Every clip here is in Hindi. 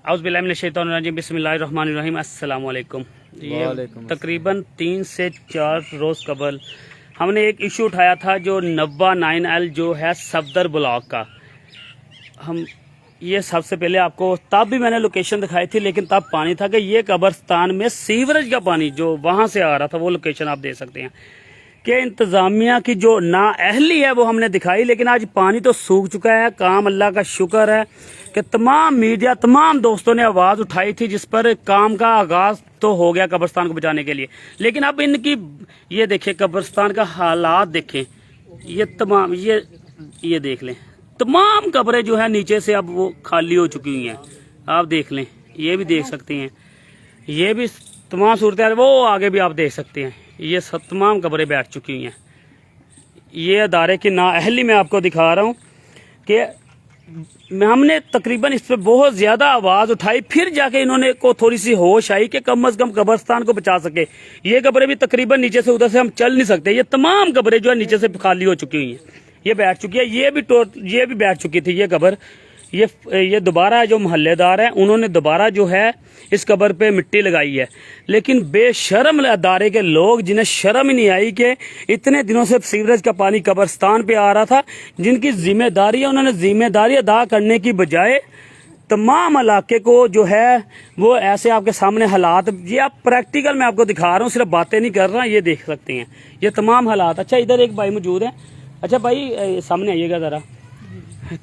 औज़ुबिल्लाहिमिनश्शैतानिर्रजीम बिस्मिल्लाहिर्रहमानिर्रहीम अस्सलाम वालेकुम। ये तकरीबन 3 से 4 रोज़ कबल हमने एक इशू उठाया था जो नब्बा 9L जो है सफदर ब्लॉक का। हम ये सबसे पहले आपको तब भी मैंने लोकेशन दिखाई थी, लेकिन तब पानी था कि ये कब्रिस्तान में सीवरेज का पानी जो वहाँ से आ रहा था, वो लोकेशन आप देख सकते हैं कि इंतज़ामिया की जो नाअहली है वो हमने दिखाई। लेकिन आज पानी तो सूख चुका है। काम अल्लाह का शुक्र है कि तमाम मीडिया, तमाम दोस्तों ने आवाज़ उठाई थी, जिस पर काम का आगाज़ तो हो गया कब्रिस्तान को बचाने के लिए। लेकिन अब इनकी ये देखें, कब्रिस्तान का हालात देखें, ये तमाम ये देख लें, तमाम कब्रें जो है नीचे से अब वो खाली हो चुकी हुई हैं। आप देख लें, ये भी देख सकते हैं, ये भी तमाम सूरत है, वो आगे भी आप देख सकते हैं, ये सब तमाम कब्रें बैठ चुकी हुई हैं। ये अदारे की नाअहली मैं आपको दिखा रहा हूँ कि हमने तकरीबन इस पर बहुत ज़्यादा आवाज़ उठाई, फिर जाके इन्होंने को थोड़ी सी होश आई कि कम अज़ कम कब्रिस्तान को बचा सके। ये कब्रें भी तकरीबन नीचे से, उधर से हम चल नहीं सकते, ये तमाम कब्रें जो है नीचे से खाली हो चुकी हुई हैं, ये बैठ चुकी है। ये भी बैठ चुकी थी ये कब्र। ये दोबारा जो मोहल्लेदार हैं उन्होंने दोबारा जो है इस कब्र पे मिट्टी लगाई है। लेकिन बेशर्म अदारे के लोग, जिन्हें शर्म ही नहीं आई कि इतने दिनों से सीवरेज का पानी कब्रिस्तान पे आ रहा था, जिनकी जिम्मेदारी है, उन्होंने जिम्मेदारी अदा करने की बजाय तमाम इलाके को जो है वो ऐसे आपके सामने हालात, ये आप प्रैक्टिकल मैं आपको दिखा रहा हूँ, सिर्फ बातें नहीं कर रहा, ये देख सकते हैं ये तमाम हालात। अच्छा, इधर एक भाई मौजूद है। अच्छा भाई, सामने आइएगा ज़रा।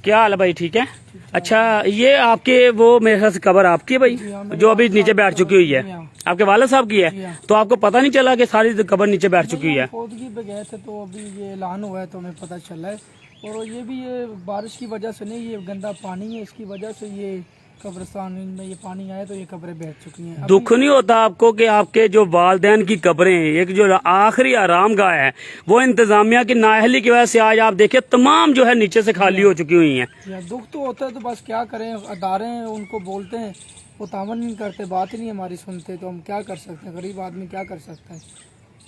क्या हाल है भाई? ठीक है। अच्छा, ये आपके वो मेरे ख्याल से कब्र आपकी है भाई, जो अभी नीचे बैठ चुकी हुई है, आपके वालिद साहब की है? तो आपको पता नहीं चला कि सारी कब्र नीचे बैठ चुकी है? फौतगी पे गए थे तो अभी ये ऐलान हुआ है तो हमें पता चला है। और ये भी ये बारिश की वजह से नहीं, ये गंदा पानी है, इसकी वजह से ये कब्रिस्तान में ये पानी आया तो ये कब्रें बैठ चुकी हैं। दुख नहीं होता आपको कि आपके जो वालदैन की कब्रें, एक जो आखिरी आराम गाह है, वो इंतजामिया की नाअहली की वजह से आज आप देखें तमाम जो है नीचे से खाली हो चुकी हुई हैं। दुख तो होता है, तो बस क्या करें, अदारे हैं उनको बोलते हैं, वो तावन नहीं करते, बात ही नहीं हमारी सुनते, तो हम क्या कर सकते हैं? गरीब आदमी क्या कर सकता है?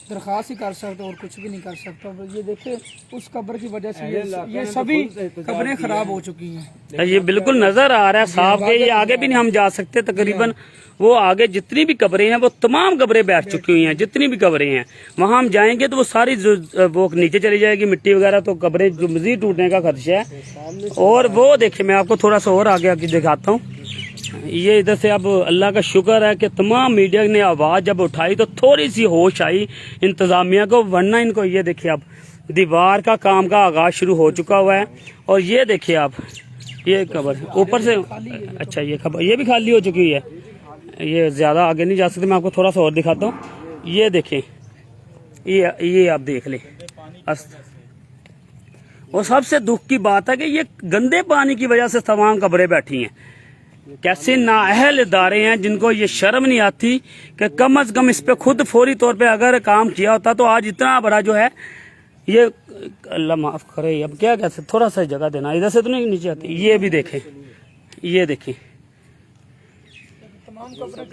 दरख्वास्त ही कर सकते और कुछ भी नहीं कर सकता। ये देखे उस कब्र की वजह से ये सभी कब्रें खराब हो चुकी हैं। ये बिल्कुल नजर आ रहा है साफ के ये आगे भी नहीं हम जा सकते। तकरीबन वो आगे जितनी भी कब्रें हैं वो तमाम कब्रें बैठ चुकी हुई हैं। जितनी भी कब्रें हैं वहां हम जाएंगे तो वो सारी वो नीचे चली जाएगी मिट्टी वगैरह, तो कब्रें जो मजीद टूटने का खदशा है। और वो देखिए, मैं आपको थोड़ा सा और आगे दिखाता हूँ। ये इधर से अब अल्लाह का शुक्र है कि तमाम मीडिया ने आवाज़ जब उठाई तो थोड़ी सी होश आई इंतज़ामिया को, वरना इनको ये देखिए अब दीवार का काम का आगाज़ शुरू हो चुका हुआ है। और ये देखिए आप, ये कब्र ऊपर से, अच्छा ये खबर ये भी खाली हो चुकी है। ये ज़्यादा आगे नहीं जा सकते, मैं आपको थोड़ा सा और दिखाता हूँ। ये देखें, ये आप देख लें। और सबसे दुख की बात है कि ये गंदे पानी की वजह से तमाम कब्रें बैठी हैं। कैसे नाअहल इदारे हैं जिनको ये शर्म नहीं आती कि कम अज कम इस पे खुद फौरी तौर पे अगर काम किया होता तो आज इतना बड़ा जो है ये, अल्लाह माफ करे, अब क्या कहते, थोड़ा सा जगह देना, इधर से तो नहीं नीचे आती। ये भी देखें, ये देखें,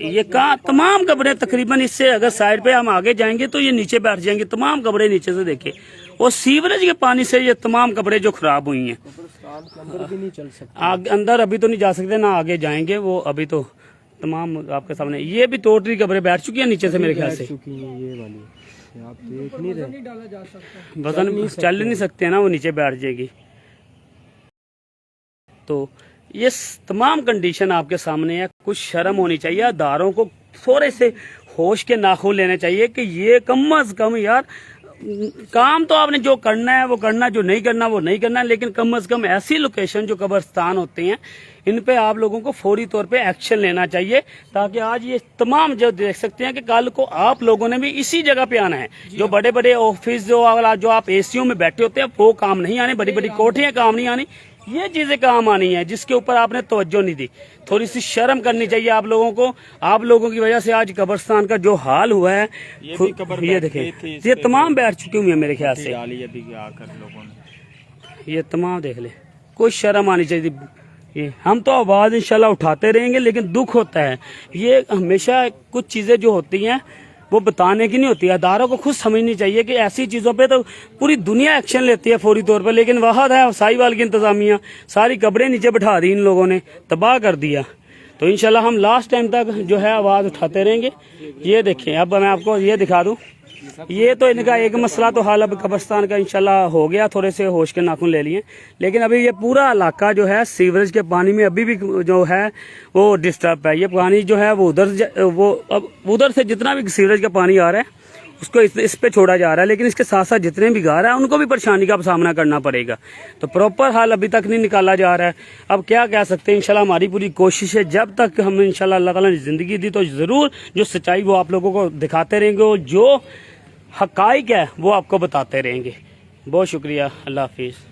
ये कहाँ तमाम कब्रें तकरीबन, इससे अगर साइड पे हम आगे जाएंगे तो ये नीचे बैठ जाएंगे, तमाम कब्रें नीचे से देखें। और सीवरेज के पानी से ये तमाम कब्रें जो खराब हुई हैं, अंदर भी नहीं चल सकते, अंदर अभी तो नहीं जा सकते, ना आगे जाएंगे वो, अभी तो तमाम आपके सामने। ये भी टोटली कब्रें बैठ चुकी है नीचे से, मेरे ख्याल से ये वाली आप देख नहीं रहे, डाला जा सकता, वजन चल नहीं सकते ना, वो नीचे बैठ जाएगी। तो ये तमाम कंडीशन आपके सामने है। कुछ शर्म होनी चाहिए, अदारों को थोड़े से होश के नाखून लेने चाहिए कि ये कम अज कम यार, काम तो आपने जो करना है वो करना, जो नहीं करना वो नहीं करना, लेकिन कम अज कम ऐसी लोकेशन जो कब्रिस्तान होते हैं इन पे आप लोगों को फौरी तौर पे एक्शन लेना चाहिए, ताकि आज ये तमाम जो देख सकते हैं कि कल को आप लोगों ने भी इसी जगह पे आना है। जो बड़े बड़े ऑफिस जो आप एसीओ में बैठे होते हैं वो काम नहीं आने, बड़ी बड़ी कोठियां काम नहीं आनी, ये चीजें काम आनी है जिसके ऊपर आपने तवज्जो नहीं दी। थोड़ी सी शर्म करनी चाहिए आप लोगों को। आप लोगों की वजह से आज कब्रिस्तान का जो हाल हुआ है, ये देखें, ये तमाम बैठ चुकी हुई है मेरे ख्याल से। ये तमाम देख ले, कोई शर्म आनी चाहिए। ये हम तो आवाज इंशाल्लाह उठाते रहेंगे, लेकिन दुख होता है ये हमेशा कुछ चीजें जो होती हैं वो बताने की नहीं होती। अदारों को खुद समझनी चाहिए कि ऐसी चीज़ों पे तो पूरी दुनिया एक्शन लेती है फौरी तौर पर, लेकिन वहाँ है साहिवाल की इंतजामिया, सारी कब्रें नीचे बैठा दी इन लोगों ने, तबाह कर दिया। तो इंशाल्लाह हम लास्ट टाइम तक जो है आवाज़ उठाते रहेंगे। ये देखें, अब मैं आपको ये दिखा दूं, ये तो इनका एक मसला तो हाल अब कब्रिस्तान का इंशाल्लाह हो गया, थोड़े से होश के नाखून ले लिए, लेकिन अभी ये पूरा इलाका जो है सीवरेज के पानी में अभी भी जो है वो डिस्टर्ब है। ये पानी जो है वो उधर से जितना भी सीवरेज का पानी आ रहा है उसको इस पे छोड़ा जा रहा है, लेकिन इसके साथ साथ जितने भी घर है उनको भी परेशानी का सामना करना पड़ेगा। तो प्रॉपर हाल अभी तक नहीं निकाला जा रहा है। अब क्या कह सकते हैं, इंशाल्लाह हमारी पूरी कोशिश है, जब तक हम इंशाल्लाह अल्लाह ताला ने जिंदगी दी तो जरूर जो सच्चाई वो आप लोगों को दिखाते रहेंगे, और जो हकाइक है वो आपको बताते रहेंगे। बहुत शुक्रिया, अल्लाह हाफिज़।